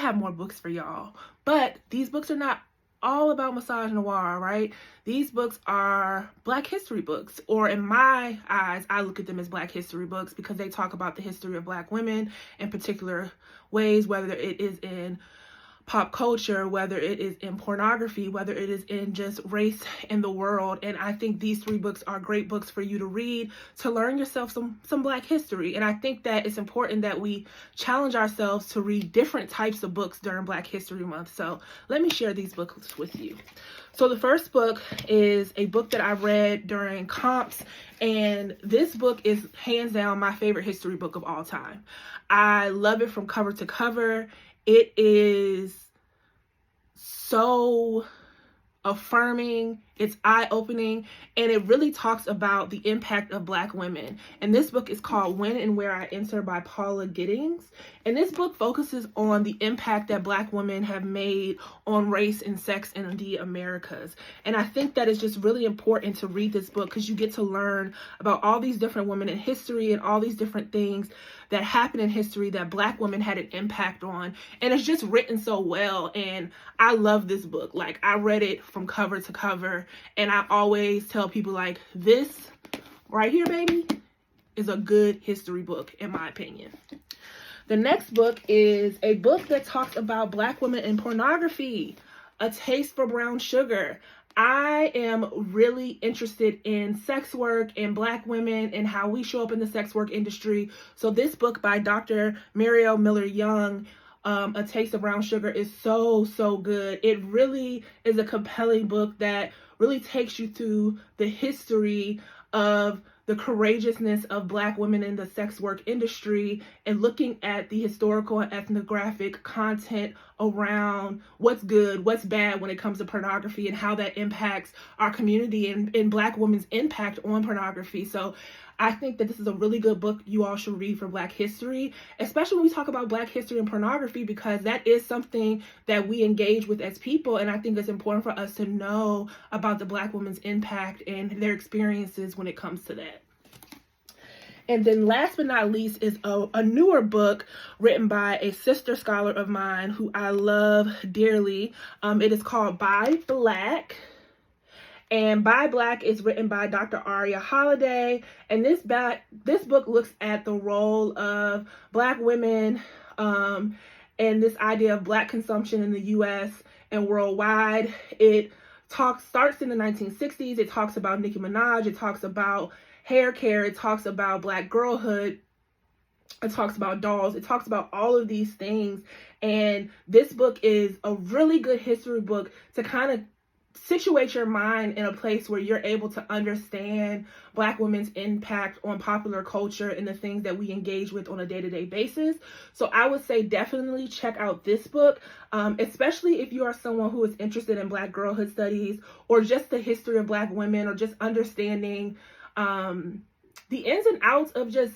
have more books for y'all. But these books are not all about misogynoir, right? These books are Black history books, or in my eyes, I look at them as Black history books because they talk about the history of Black women in particular ways, whether it is in pop culture, whether it is in pornography, whether it is in just race in the world. And I think these 3 books are great books for you to read to learn yourself some Black history. And I think that it's important that we challenge ourselves to read different types of books during Black History Month. So let me share these books with you. So the first book is a book that I read during comps, and this book is hands down my favorite history book of all time. I love it from cover to cover. It is so affirming, it's eye-opening, and it really talks about the impact of Black women. And this book is called When and Where I Enter by Paula Giddings. And this book focuses on the impact that Black women have made on race and sex in the Americas. And I think that it's just really important to read this book because you get to learn about all these different women in history and all these different things that happened in history that Black women had an impact on. And it's just written so well. And I love this book. Like, I read it from cover to cover. And I always tell people, like, this right here, baby, is a good history book, in my opinion. The next book is a book that talks about Black women in pornography, A Taste for Brown Sugar. I am really interested in sex work and Black women and how we show up in the sex work industry. So this book by Dr. Mireille Miller-Young, A Taste of Brown Sugar, is so good. It really is a compelling book that really takes you through the history of the courageousness of Black women in the sex work industry and looking at the historical and ethnographic content around what's good, what's bad when it comes to pornography and how that impacts our community and Black women's impact on pornography. So I think that this is a really good book you all should read for Black history, especially when we talk about Black history and pornography, because that is something that we engage with as people. And I think it's important for us to know about the Black woman's impact and their experiences when it comes to that. And then last but not least is a newer book written by a sister scholar of mine who I love dearly. It is called By Black. And By Black is written by Dr. Aria Haliday. And this book looks at the role of Black women and this idea of Black consumption in the U.S. and worldwide. It starts in the 1960s. It talks about Nicki Minaj. It talks about hair care. It talks about Black girlhood. It talks about dolls. It talks about all of these things. And this book is a really good history book to kind of situate your mind in a place where you're able to understand Black women's impact on popular culture and the things that we engage with on a day-to-day basis. So I would say definitely check out this book, especially if you are someone who is interested in Black girlhood studies or just the history of Black women or just understanding the ins and outs of just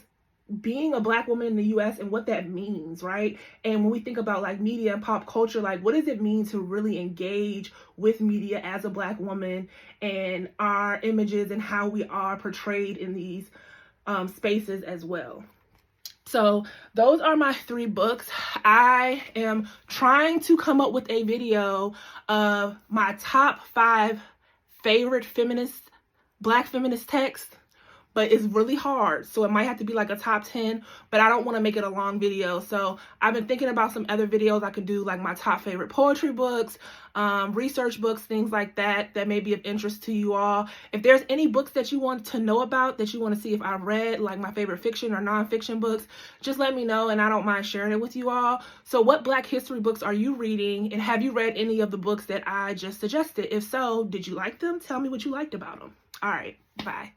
being a Black woman in the U.S. and what that means, right? And when we think about like media and pop culture, like what does it mean to really engage with media as a Black woman and our images and how we are portrayed in these spaces as well. So those are my 3 books. I am trying to come up with a video of my top 5 favorite Black feminist texts, but it's really hard. So it might have to be like a top 10, but I don't want to make it a long video. So I've been thinking about some other videos I could do, like my top favorite poetry books, research books, things like that may be of interest to you all. If there's any books that you want to know about, that you want to see if I've read, like my favorite fiction or nonfiction books, just let me know and I don't mind sharing it with you all. So what Black history books are you reading, and have you read any of the books that I just suggested? If so, did you like them? Tell me what you liked about them. All right, bye.